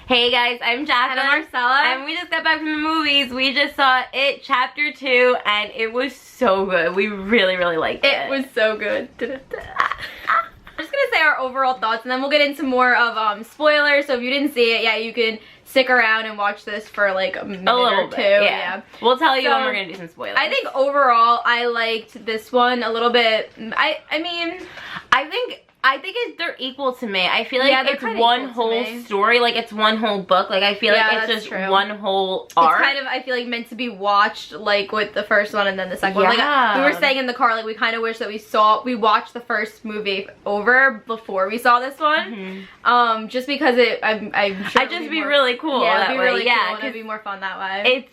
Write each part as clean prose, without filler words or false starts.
Hey guys, I'm Jacqueline. And I'm Marcella. And we just got back from the movies. We just saw It Chapter 2 and it was so good. We really, really liked it. It was so good. I'm just gonna say our overall thoughts and then we'll get into more of spoilers. So if you didn't see it, yeah, you can stick around and watch this for like a minute or two. Yeah. We'll tell you when we're gonna do some spoilers. I think overall I liked this one a little bit. I think they're equal to me. I feel like it's one whole story, like it's one whole book. Like I feel like it's just one whole arc. It's kind of, I feel like, meant to be watched like with the first one and then the second one. Like we were saying in the car, like we kind of wish that we watched the first movie over before we saw this one. Just because I'd just be really cool. Yeah, it'd be really cool and it'd be more fun that way.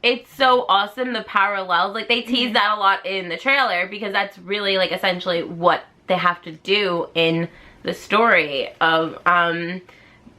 It's so awesome, the parallels. Like they tease that a lot in the trailer because that's really like essentially what they have to do in the story of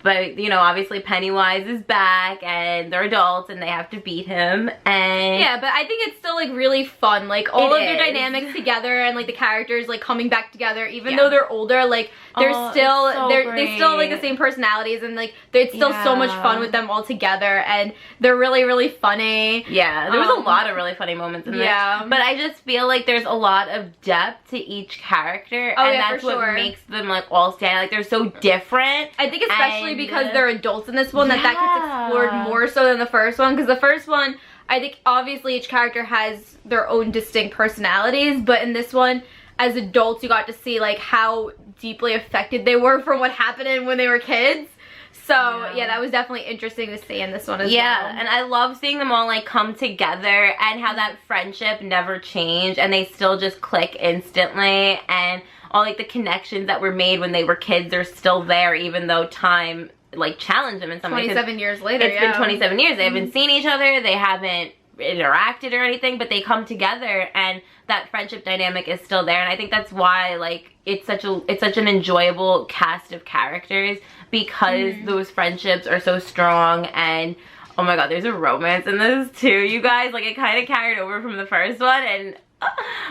but you know, obviously Pennywise is back and they're adults and they have to beat him, and yeah, but I think it's still like really fun, like all of their dynamics together and like the characters like coming back together even though they're older, like they're still they still like the same personalities and like it's still so much fun with them all together and they're really, really funny. Yeah, there was a lot of really funny moments in this. But I just feel like there's a lot of depth to each character and that's what makes them like all stand. Like they're so different. I think especially because they're adults in this one that gets explored more so than the first one, because the first one I think obviously each character has their own distinct personalities, but in this one as adults you got to see like how deeply affected they were from what happened when they were kids. So yeah, that was definitely interesting to see in this one as well. Yeah, and I love seeing them all like come together and how that friendship never changed and they still just click instantly, and all like the connections that were made when they were kids are still there even though time like challenged them in some way. 27 years later, It's been 27 years. They haven't seen each other, they haven't interacted or anything, but they come together and that friendship dynamic is still there, and I think that's why like it's such an enjoyable cast of characters because those friendships are so strong. And oh my god, there's a romance in this too, you guys. Like it kind of carried over from the first one, and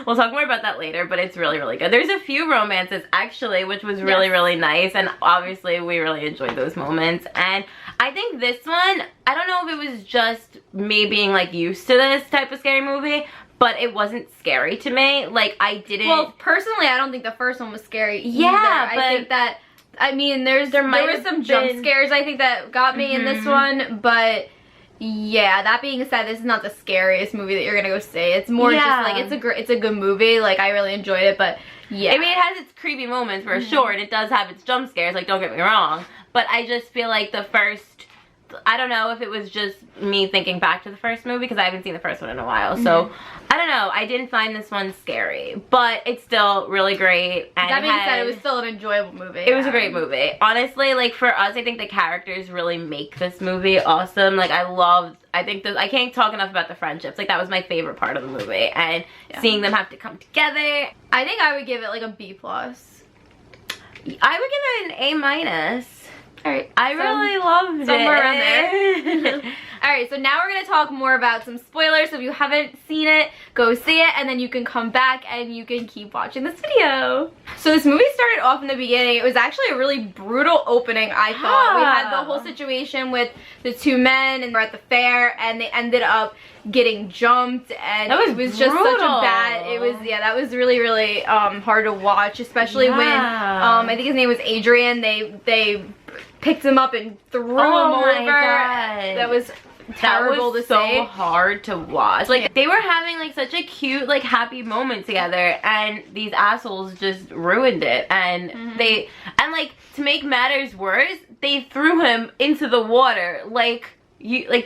we'll talk more about that later, but it's really, really good. There's a few romances actually, which was really, really nice, and obviously we really enjoyed those moments. And I think this one, I don't know if it was just me being like used to this type of scary movie, but it wasn't scary to me. Like I didn't. Well, personally, I don't think the first one was scary. Yeah, either. I think that. I mean, there was some jump scares I think that got me in this one, but. Yeah, that being said, this is not the scariest movie that you're gonna go see. It's more just like it's a good movie. Like I really enjoyed it, but yeah. I mean, it has its creepy moments for sure, and it does have its jump scares. Like don't get me wrong, but I just feel like the first. I don't know if it was just me thinking back to the first movie because I haven't seen the first one in a while. So I don't know. I didn't find this one scary, but it's still really great. And that being said, it was still an enjoyable movie. It was a great movie. Honestly, like for us, I think the characters really make this movie awesome. Like I can't talk enough about the friendships. Like that was my favorite part of the movie, and seeing them have to come together. I think I would give it like a B+. I would give it an A-. Alright, I really loved it. Somewhere around there. Alright, so now we're going to talk more about some spoilers. So if you haven't seen it, go see it, and then you can come back and you can keep watching this video. So this movie started off in the beginning. It was actually a really brutal opening, I thought. We had the whole situation with the two men, and we're at the fair, and they ended up getting jumped, and it was just such a bad, that was really, really hard to watch, especially when, I think his name was Adrian, they picked him up and threw him over. That was terrible to see. That was so hard to watch. Like they were having like such a cute like happy moment together, and these assholes just ruined it. And like to make matters worse, they threw him into the water. Like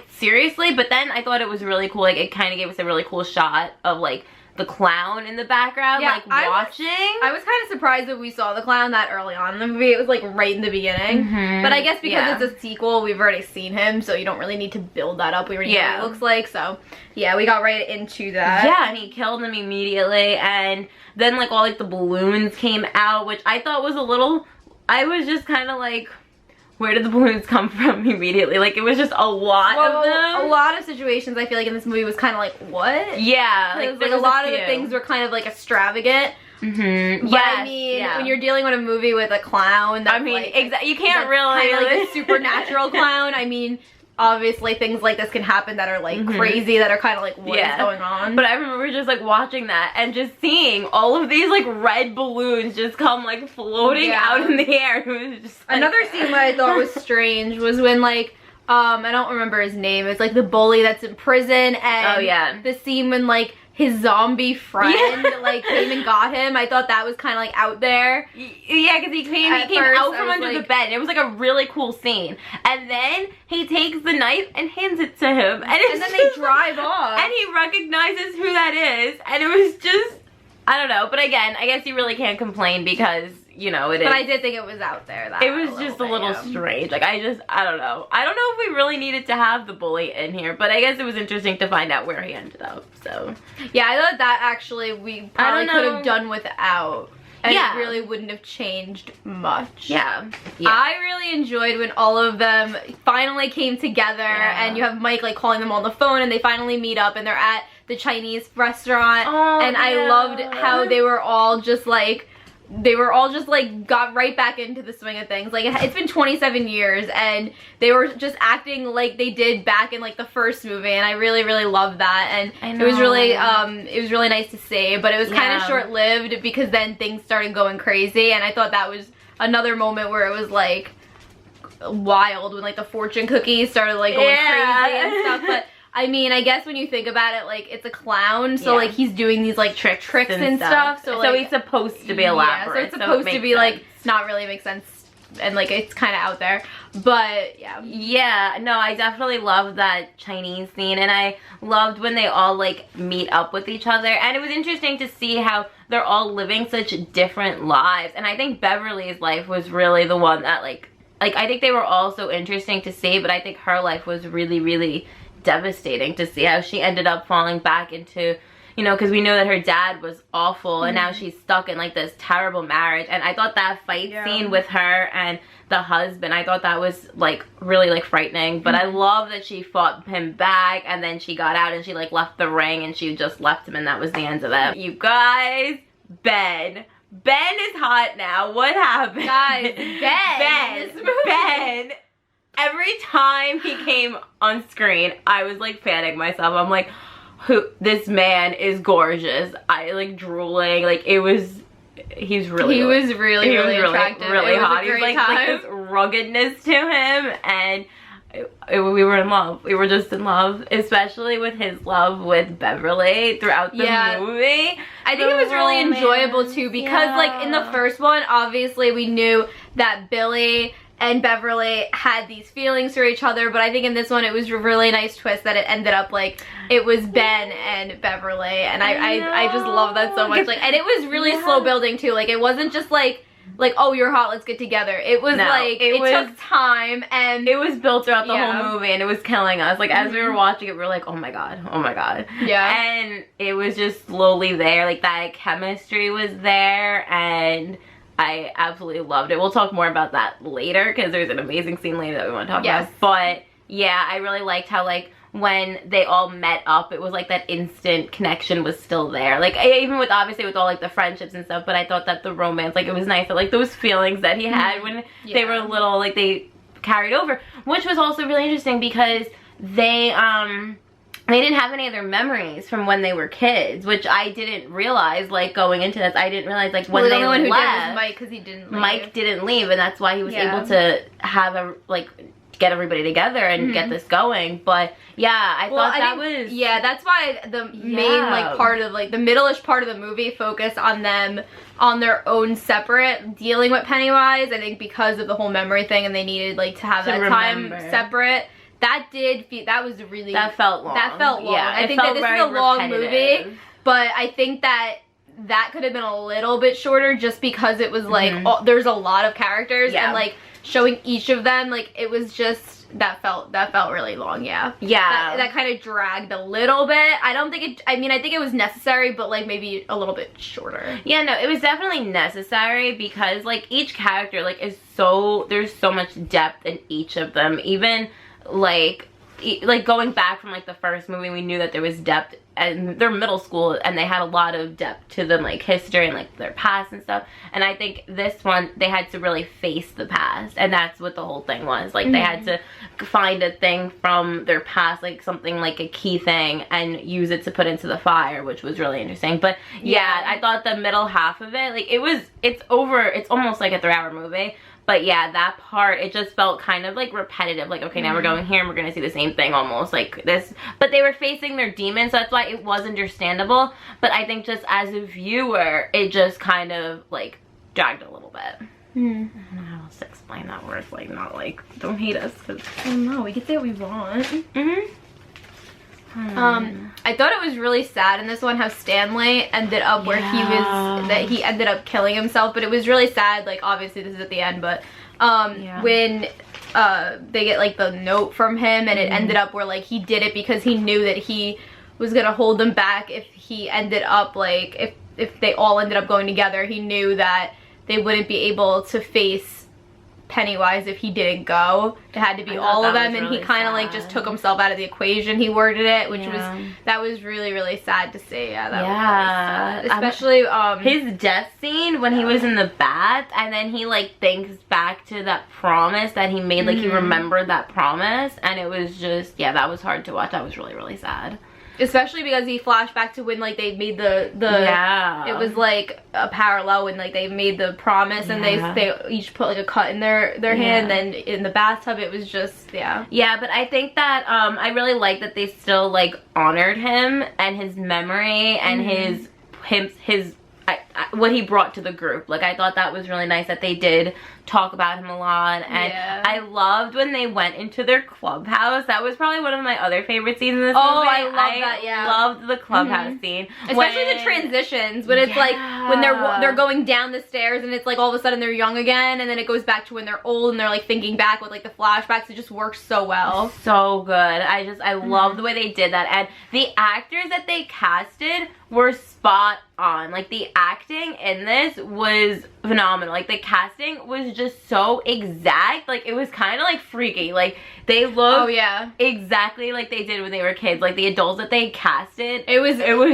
seriously. But then I thought it was really cool. Like it kind of gave us a really cool shot of like the clown in the background, like watching. I was kind of surprised that we saw the clown that early on in the movie. It was like right in the beginning. But I guess because it's a sequel, we've already seen him, so you don't really need to build that up. We already know what he looks like, so yeah, we got right into that. Yeah, and he killed him immediately, and then like all like the balloons came out, which I thought was a little, I was just kind of like, where did the balloons come from immediately? Like, it was just a lot of them. A lot of situations I feel like in this movie was kind of like, what? Yeah. Like a lot of the things were kind of like extravagant. Mm-hmm. But I mean, when you're dealing with a movie with a clown, that's you can't really kind of like a supernatural clown. I mean, obviously things like this can happen that are like crazy, that are kind of like what is going on. But I remember just like watching that and just seeing all of these like red balloons just come like floating out in the air. It was just like... Another scene that I thought was strange was when like I don't remember his name. It's like the bully that's in prison, and the scene when like his zombie friend like came and got him. I thought that was kind of like out there. Yeah, because he came out from under the bed. It was like a really cool scene. And then he takes the knife and hands it to him. And then they drive off. And he recognizes who that is. And it was just, I don't know. But again, I guess you really can't complain because, you know, it is. But I did think it was out there. It was just a little strange. Like, I don't know. I don't know if we really needed to have the bully in here, but I guess it was interesting to find out where he ended up, so. Yeah, I thought that actually we probably could have done without. And it really wouldn't have changed much. Yeah. I really enjoyed when all of them finally came together, and you have Mike like calling them on the phone, and they finally meet up, and they're at the Chinese restaurant. And I loved how they were all just like, got right back into the swing of things. Like, it's been 27 years and they were just acting like they did back in like the first movie, and I really, really loved that. And it was really nice to see, but it was kind of short-lived because then things started going crazy, and I thought that was another moment where it was like wild when like the fortune cookies started like going crazy and stuff. But I mean, I guess when you think about it, like, it's a clown, so, like, he's doing these, like, tricks and stuff. So, like, it's supposed to be elaborate. So it's supposed to be, like, not really make sense, and, like, it's kind of out there. But, yeah. Yeah, no, I definitely loved that Chinese scene, and I loved when they all, like, meet up with each other. And it was interesting to see how they're all living such different lives. And I think Beverly's life was really the one that, like, I think they were all so interesting to see, but I think her life was really, really devastating to see how she ended up falling back into, you know, because we know that her dad was awful, and now she's stuck in like this terrible marriage. And I thought that fight scene with her and the husband, I thought that was like really like frightening, but I love that she fought him back, and then she got out and she like left the ring and she just left him, and that was the end of it. You guys, Ben is hot now. What happened? Guys, Ben. Every time he came on screen, I was like fanning myself. I'm like, this man is gorgeous. I like drooling. Like, it was, he was really attractive. Really hot. He was like this ruggedness to him, and we were in love. We were just in love, especially with his love with Beverly throughout the movie. I think it was really enjoyable too, because like in the first one, obviously we knew that Billy and Beverly had these feelings for each other, but I think in this one it was a really nice twist that it ended up like it was Ben and Beverly, and I just love that so much. Like, and it was really slow building too. Like, it wasn't just like oh, you're hot, let's get together. It was like it took time, and it was built throughout the whole movie, and it was killing us. Like, as we were watching it, we were like, oh my god. Yeah. And it was just slowly there. Like, that chemistry was there, and I absolutely loved it. We'll talk more about that later, because there's an amazing scene later that we want to talk about. But yeah, I really liked how, like, when they all met up, it was like that instant connection was still there. Like, even with, obviously, with all like the friendships and stuff, but I thought that the romance, like, it was nice that like those feelings that he had when they were little, like, they carried over, which was also really interesting because they didn't have any of their memories from when they were kids, which I didn't realize, like, going into this. I didn't realize, like, when they left. The only one who did was Mike, because he didn't leave. Mike didn't leave, and that's why he was able to have a, like, get everybody together and get this going. But yeah, I thought that was... Yeah, that's why the main, like, part of, like, the middle-ish part of the movie focused on them on their own separate, dealing with Pennywise, I think because of the whole memory thing, and they needed, like, to have that time separate. That felt long. Yeah, I think that this is a long movie, but I think that could have been a little bit shorter just because it was like there's a lot of characters and like showing each of them, like, it was just that felt really long. That kind of dragged a little bit. I think it was necessary, but like maybe a little bit shorter. Yeah, no, it was definitely necessary because like each character, like, there's so much depth in each of them. Even like like going back from like the first movie, we knew that there was depth, and they're middle school and they had a lot of depth to them, like history and like their past and stuff. And I think this one, they had to really face the past, and that's what the whole thing was. Like they had to find a thing from their past, like something like a key thing, and use it to put into the fire, which was really interesting. But yeah, I thought the middle half of it, like it's almost like a 3-hour movie. But yeah, that part, it just felt kind of like repetitive. Like, okay, now we're going here and we're going to see the same thing almost like this. But they were facing their demons, so that's why it was understandable. But I think just as a viewer, it just kind of like dragged a little bit. I don't know how else to explain that where it's like not like, don't hate us. Cause I don't know, we can say what we want. I thought it was really sad in this one how Stanley ended up where he ended up killing himself, but it was really sad. Like, obviously this is at the end, but when they get like the note from him, and it ended up where like he did it because he knew that he was gonna hold them back if he ended up like if they all ended up going together. He knew that they wouldn't be able to face Pennywise if he didn't go. It had to be all of them, and he kind of like just took himself out of the equation. He worded it, which was really, really sad to see. Yeah, that was really sad. Especially his death scene when he was in the bath, and then he like thinks back to that promise that he made, like he remembered that promise, and it was just, yeah, that was hard to watch. That was really, really sad. Especially because he flashed back to when like they made the it was like a parallel when like they made the promise, and they each put like a cut in their hand, and then in the bathtub it was just but I think that I really like that they still like honored him and his memory and his what he brought to the group. Like, I thought that was really nice that they did talk about him a lot, and I loved when they went into their clubhouse. That was probably one of my other favorite scenes in this movie. I love that. Loved the clubhouse scene, especially the transitions when it's like when they're going down the stairs, and it's like all of a sudden they're young again, and then it goes back to when they're old, and they're like thinking back with like the flashbacks. It just works so well. So good. I love the way they did that, and the actors that they casted were spot on. Like, the acting in this was phenomenal. Like, the casting was just so exact. Like, it was kind of like freaky. Like, they looked exactly like they did when they were kids. Like, the adults that they casted, it was so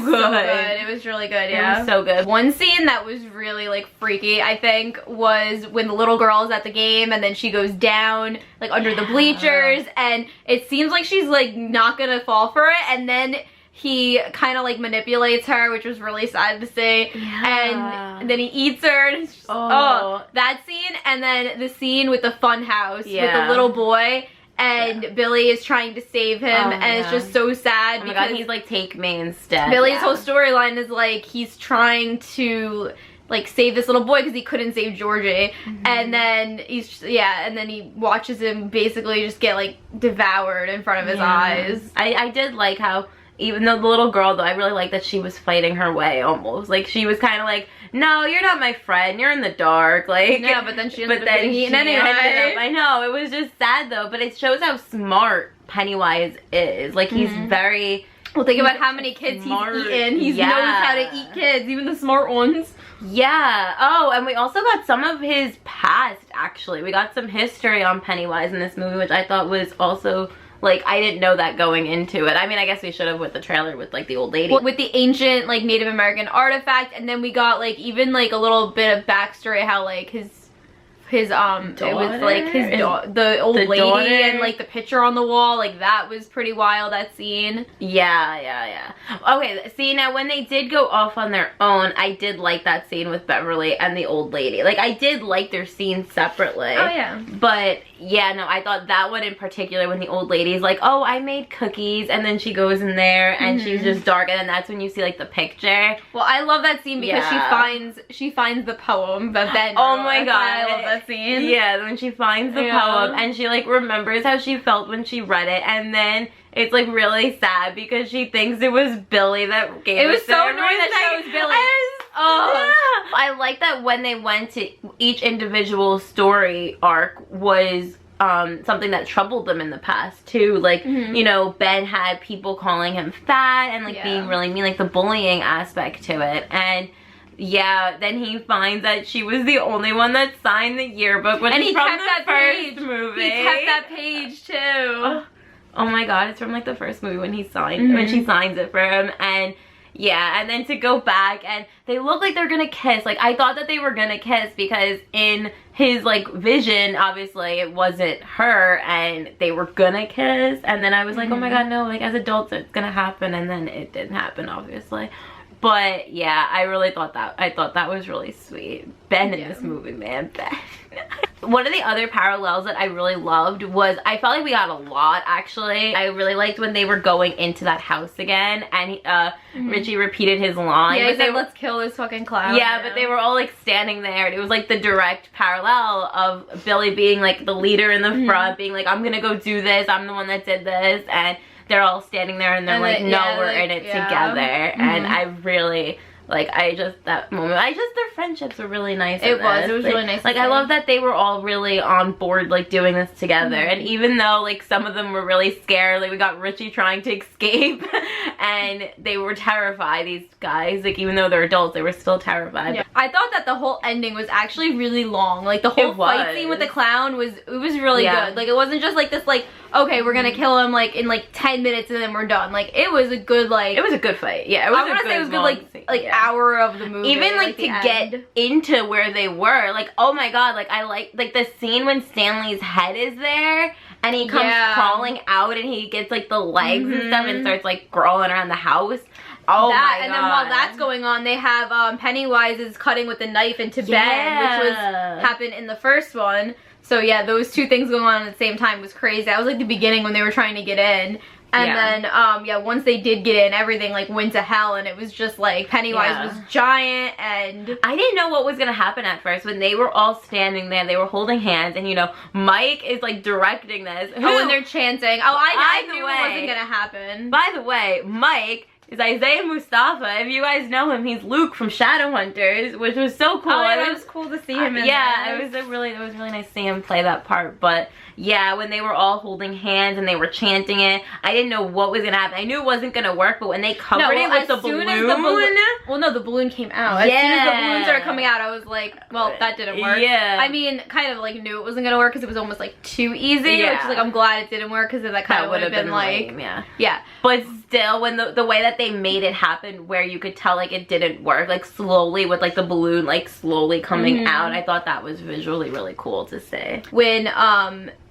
good. It was really good. It was so good. One scene that was really like freaky, I think, was when the little girl's at the game, and then she goes down like under the bleachers, and it seems like she's like not gonna fall for it, and then he kind of like manipulates her, which was really sad to see. And then he eats her, and it's just, that scene. And then the scene with the fun house with the little boy, and Billy is trying to save him, and it's just so sad because he's like, take me instead. Billy's whole storyline is like he's trying to like save this little boy because he couldn't save Georgie, and then and then he watches him basically just get like devoured in front of his eyes. I did like how, even though the little girl, though, I really like that she was fighting her way almost. Like, she was kind of like, no, you're not my friend, you're in the dark. Like, yeah, but then she ended up getting eaten anyway. I know, it was just sad though, but it shows how smart Pennywise is. Like, he's very... Well, think about how many kids he's eaten. He knows how to eat kids, even the smart ones. Yeah. Oh, and we also got some of his past, actually. We got some history on Pennywise in this movie, which I thought was also... Like, I didn't know that going into it. I mean, I guess we should have with the trailer with, like, the old lady. With the ancient, like, Native American artifact, and then we got, like, even, like, a little bit of backstory how, like, his daughter? It was, like, the old lady daughter? And, like, the picture on the wall. Like, that was pretty wild, that scene. Yeah. Okay, see, now, when they did go off on their own, I did like that scene with Beverly and the old lady. Like, I did like their scenes separately. Oh, yeah. But... yeah, no, I thought that one in particular when the old lady's like, oh, I made cookies, and then she goes in there and she's just dark, and then that's when you see like the picture. Well, I love that scene because she finds the poem that then oh my god, I love that scene. Yeah, when she finds the poem and she like remembers how she felt when she read it, and then it's like really sad because she thinks it was Billy that gave it. It was so annoying that she was Billy. I like that when they went to each individual story arc was something that troubled them in the past too. Like, you know, Ben had people calling him fat and like being really mean, like the bullying aspect to it. And yeah, then he finds that she was the only one that signed the yearbook, which is from the first movie. He kept that page too. Oh my god, it's from like the first movie when he signed when she signs it for him. And yeah, and then to go back and they look like they're gonna kiss. Like, I thought that they were gonna kiss because in his like vision, obviously it wasn't her and they were gonna kiss. And then I was like, oh my god, no, like as adults it's gonna happen. And then it didn't happen, obviously. But yeah, I really thought that was really sweet. Ben in this movie, man, Ben. One of the other parallels that I really loved was, I felt like we got a lot actually. I really liked when they were going into that house again and Richie repeated his line. Yeah, he said, let's kill this fucking clown. Yeah, but they were all like standing there and it was like the direct parallel of Billy being like the leader in the front, being like, I'm gonna go do this, I'm the one that did this, and they're all standing there and they're like, no, we're in it together. And I really, like, that moment, their friendships were really nice. It was really nice. Like, I love that they were all really on board, like, doing this together. And even though, like, some of them were really scared, like, we got Richie trying to escape and they were terrified, these guys. Like, even though they're adults, they were still terrified. Yeah. I thought that the whole ending was actually really long. Like, the whole fight scene with the clown was really good. Like, it wasn't just, like, this, like, okay, we're gonna kill him, like, in, like, 10 minutes and then we're done. Like, it was a good, like... It was a good fight. Yeah, it was I wanna say it was good, like, hour of the movie. Even, like to get into where they were. Like, oh my god, like, I like the scene when Stanley's head is there and he comes crawling out and he gets, like, the legs and stuff and starts, like, crawling around the house. Oh my god. And then while that's going on, they have Pennywise is cutting with the knife into Ben, which happened in the first one. So yeah, those two things going on at the same time was crazy. That was like the beginning when they were trying to get in. And then, yeah, once they did get in, everything, like, went to hell, and it was just, like, Pennywise was giant, and... I didn't know what was gonna happen at first. When they were all standing there, they were holding hands, and, you know, Mike is, like, directing this. Oh, and they're chanting. Oh, I knew it wasn't gonna happen. By the way, Mike is Isaiah Mustafa. If you guys know him, he's Luke from Shadowhunters, which was so cool. Oh, yeah, it was cool to see him in it was really nice to see him play that part. But yeah, when they were all holding hands and they were chanting it, I didn't know what was gonna happen. I knew it wasn't gonna work, but when they covered it with the balloon, well, no, the balloon came out. As soon as the balloon started coming out, I was like, well, that didn't work. Yeah. I mean, kind of like knew it wasn't gonna work because it was almost like too easy. Which is like, I'm glad it didn't work because that kind of would have been like, lame, yeah. But still, when the way that they made it happen, where you could tell like it didn't work, like slowly with like the balloon like slowly coming out, I thought that was visually really cool to see. When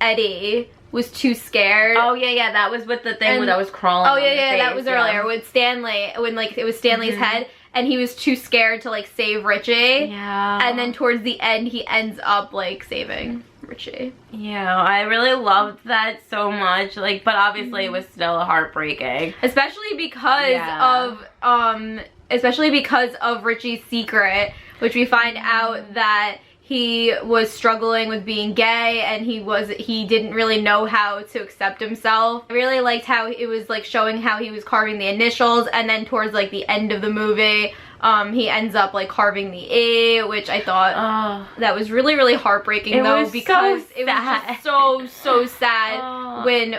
Eddie was too scared. Oh yeah, that was with the thing that was crawling. Oh yeah, that was earlier with Stanley, when like it was Stanley's head and he was too scared to like save Richie. Yeah. And then towards the end he ends up like saving Richie. Yeah, I really loved that so much. Like, but obviously it was still heartbreaking. Especially because of Richie's secret, which we find out that he was struggling with being gay and he didn't really know how to accept himself. I really liked how it was like showing how he was carving the initials, and then towards like the end of the movie he ends up like carving the A, which I thought that was really, really heartbreaking though, because it was just so sad when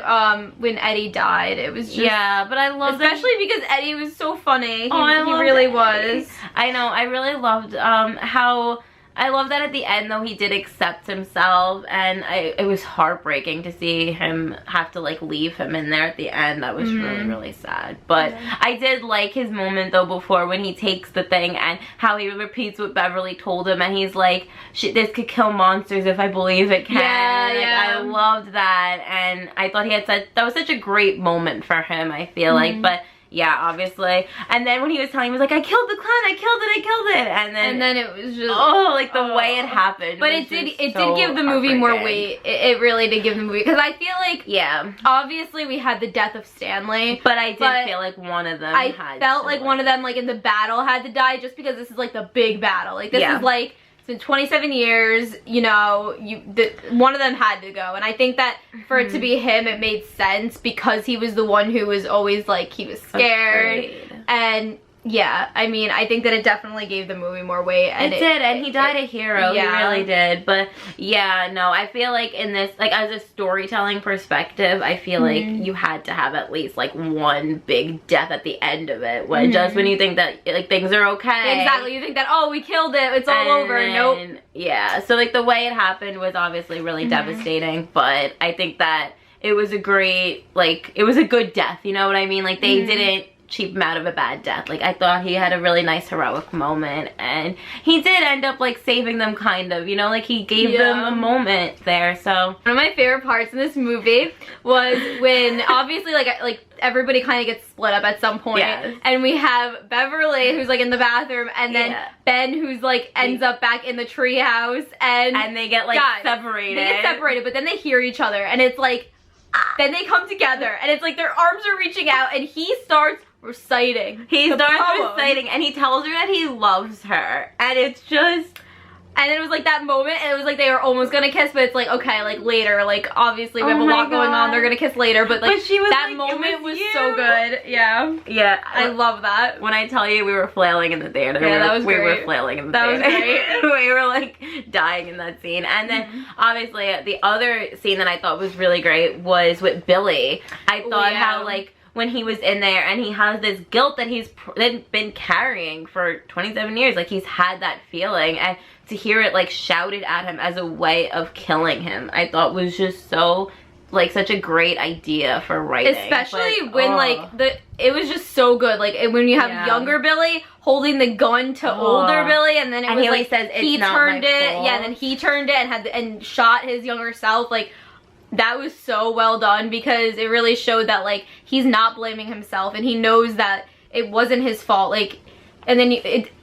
Eddie died. It was just, but I love especially because Eddie was so funny. He really was. I know, I really loved how I love that at the end though he did accept himself, and it was heartbreaking to see him have to like leave him in there at the end. That was really, really sad. But I did like his moment though before when he takes the thing and how he repeats what Beverly told him, and he's like, this could kill monsters if I believe it can. I loved that, and I thought that was such a great moment for him, I feel like. But yeah, obviously. And then when he was telling me, he was like, I killed the clown, I killed it. And then it was just, like the way it happened. But it did give the movie more weight. It really did give the movie, because I feel like, obviously we had the death of Stanley. But I did feel like one of them one of them, like in the battle, had to die, just because this is like the big battle. Like this is like, it's been 27 years, you know, one of them had to go. And I think that for it to be him, it made sense, because he was the one who was always like, he was scared. Afraid. And yeah, I mean, I think that it definitely gave the movie more weight. And it did, and he died a hero. He really did. But yeah, no, I feel like in this, like as a storytelling perspective, I feel like you had to have at least like one big death at the end of it. When just when you think that like things are okay. Exactly, you think that, oh, we killed it, it's all over. Nope. Yeah, so like the way it happened was obviously really devastating, but I think that it was a great, like, it was a good death, you know what I mean? Like, they didn't cheap him out of a bad death. Like, I thought he had a really nice heroic moment, and he did end up like saving them, kind of, you know, like he gave them a moment there. So one of my favorite parts in this movie was when obviously like everybody kind of gets split up at some point, and we have Beverly who's like in the bathroom, and then Ben who's like ends up back in the treehouse, and they get like separated. They get separated, but then they hear each other, and it's like then they come together, and it's like their arms are reaching out, and he starts reciting. He starts reciting, and he tells her that he loves her, and it's just, and it was like that moment, and it was like they were almost gonna kiss, but it's like, okay, like later, like obviously we have a lot going on, they're gonna kiss later, but like she was that like, moment was so good. Yeah, I love that. When I tell you we were flailing in the theater, we were flailing in the theater. That was great. We were like dying in that scene. And then obviously the other scene that I thought was really great was with Billy. I thought how like when he was in there and he has this guilt that he's been carrying for 27 years, like he's had that feeling, and to hear it like shouted at him as a way of killing him, I thought was just so, like, such a great idea for writing. Especially when it was just so good, like when you have younger Billy holding the gun to older Billy, and then he like says he turned it, and then he turned it and shot his younger self. Like, that was so well done, because it really showed that like he's not blaming himself, and he knows that it wasn't his fault. Like, and then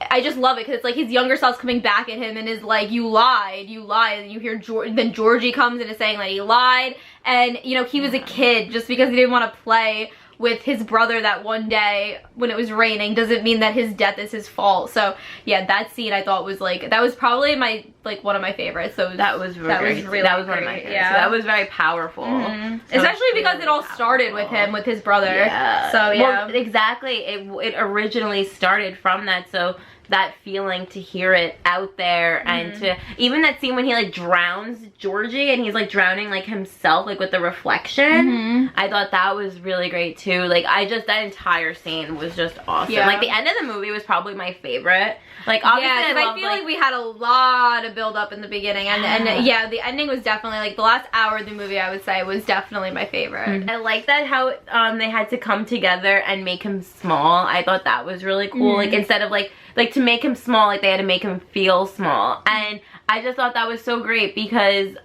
I just love it, because it's like his younger self's coming back at him and is like, you lied, and you hear then Georgie comes and is saying that he lied, and you know, he was a kid. Just because he didn't want to play with his brother that one day when it was raining doesn't mean that his death is his fault. So yeah, that scene I thought was like, that was probably my one of my favorites. So that was really one of my favorites. Yeah, so that was very powerful. Especially because it all started with him, with his brother. So yeah, well, exactly. It originally started from that. So that feeling, to hear it out there, and to even that scene when he like drowns Georgie, and he's like drowning like himself, like with the reflection, I thought that was really great too. Like, that entire scene was just awesome. Like, the end of the movie was probably my favorite. Like, obviously I feel like we had a lot of build up in the beginning, and yeah, the ending was definitely, like, the last hour of the movie, I would say, was definitely my favorite. I like that how they had to come together and make him small. I thought that was really cool. Like, instead of like to make him small, like they had to make him feel small. And I just thought that was so great, because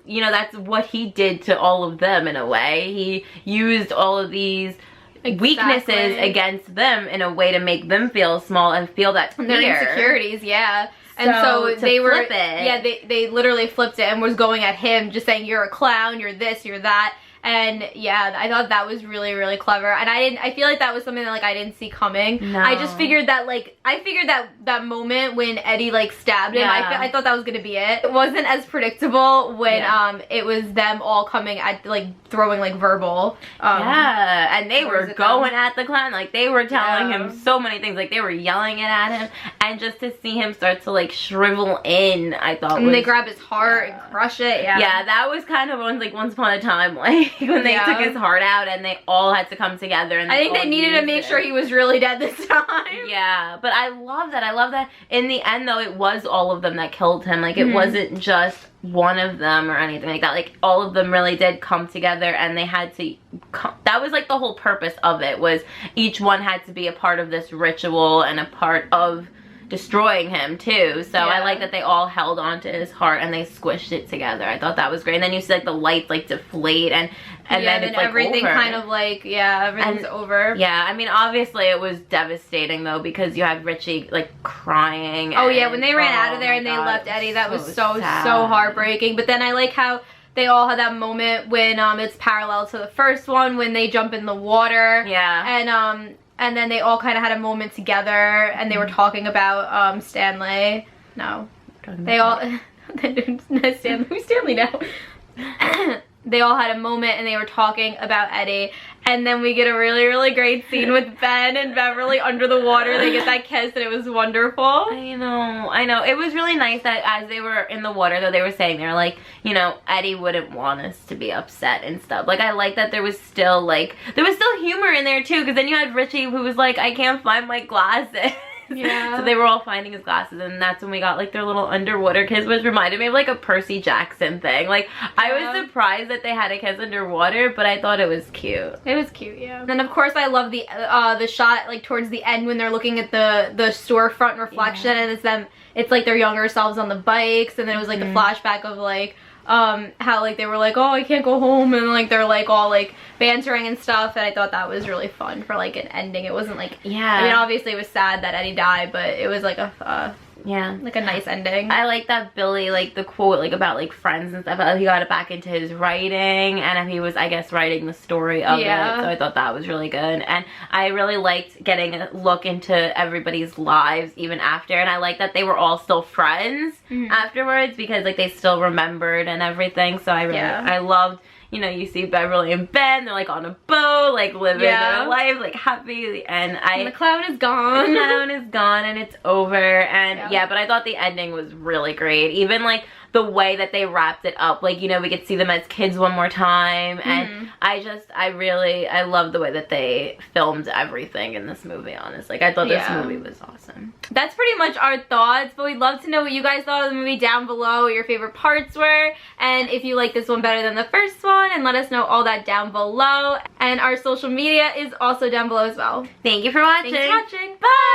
you know, that's what he did to all of them in a way. He used all of these weaknesses against them in a way to make them feel small and feel that fear. Their insecurities, and so they were they literally flipped it and was going at him, just saying, you're a clown, you're this, you're that. And yeah, I thought that was really, really clever, and I feel like that was something that like I didn't see coming. I just figured that that moment when Eddie like stabbed him, I thought that was gonna be it. It wasn't as predictable when it was them all coming at like throwing like verbal and they were going at the clown, like they were telling him so many things, like they were yelling it at him, and just to see him start to like shrivel in, I thought they grab his heart and crush it. Yeah, that was kind of once upon a time, like when they took his heart out and they all had to come together, and I think they needed to make sure he was really dead this time. Yeah, but I love that. In the end though, it was all of them that killed him. Like, it wasn't just one of them or anything like that. Like, all of them really did come together, and they had to that was like the whole purpose of it, was each one had to be a part of this ritual and a part of destroying him too. So I like that they all held on to his heart and they squished it together. I thought that was great. And then you see like the lights like deflate, and then it's like everything over. Kind of like everything's over. Yeah, I mean, obviously it was devastating though, because you had Richie like crying. Oh yeah, when they ran out of there and they left Eddie, that was so heartbreaking. But then I like how they all had that moment when it's parallel to the first one, when they jump in the water. Yeah. And then they all kind of had a moment together, and they were talking about Stanley. No, they all Stanley. Who's Stanley now? They all had a moment and they were talking about Eddie, and then we get a really, really great scene with Ben and Beverly under the water. They get that kiss, and it was wonderful. I know. It was really nice that as they were in the water, though, they were saying, they're like, you know, Eddie wouldn't want us to be upset and stuff. Like, I like that there was still humor in there too, because then you had Richie who was like, I can't find my glasses. Yeah. So they were all finding his glasses, and that's when we got like their little underwater kiss, which reminded me of like a Percy Jackson thing. Like I was surprised that they had a kiss underwater, but I thought it was cute. It was cute, yeah. And then of course I love the shot like towards the end when they're looking at the storefront reflection, and it's them. It's like their younger selves on the bikes, and then it was like the flashback of like how like they were like, oh, I can't go home, and like they're like all like bantering and stuff, and I thought that was really fun for like an ending. It wasn't like, I mean, obviously it was sad that Eddie died, but it was like a like a nice ending. I like that Billy, like the quote like about like friends and stuff, he got it back into his writing, and he was, I guess, writing the story of it, so I thought that was really good. And I really liked getting a look into everybody's lives even after, and I like that they were all still friends afterwards, because like they still remembered and everything. So I really I loved, you know, you see Beverly and Ben, they're like on a boat, like living their life, like happy, and the clown is gone. The clown is gone and it's over, and but I thought the ending was really great. Even like the way that they wrapped it up, like, you know, we could see them as kids one more time, and I love the way that they filmed everything in this movie, honestly. Like, I thought this movie was awesome. That's pretty much our thoughts, but we'd love to know what you guys thought of the movie down below, what your favorite parts were, and if you like this one better than the first one, and let us know all that down below. And our social media is also down below as well. Thank you for watching. Thanks for watching. Bye!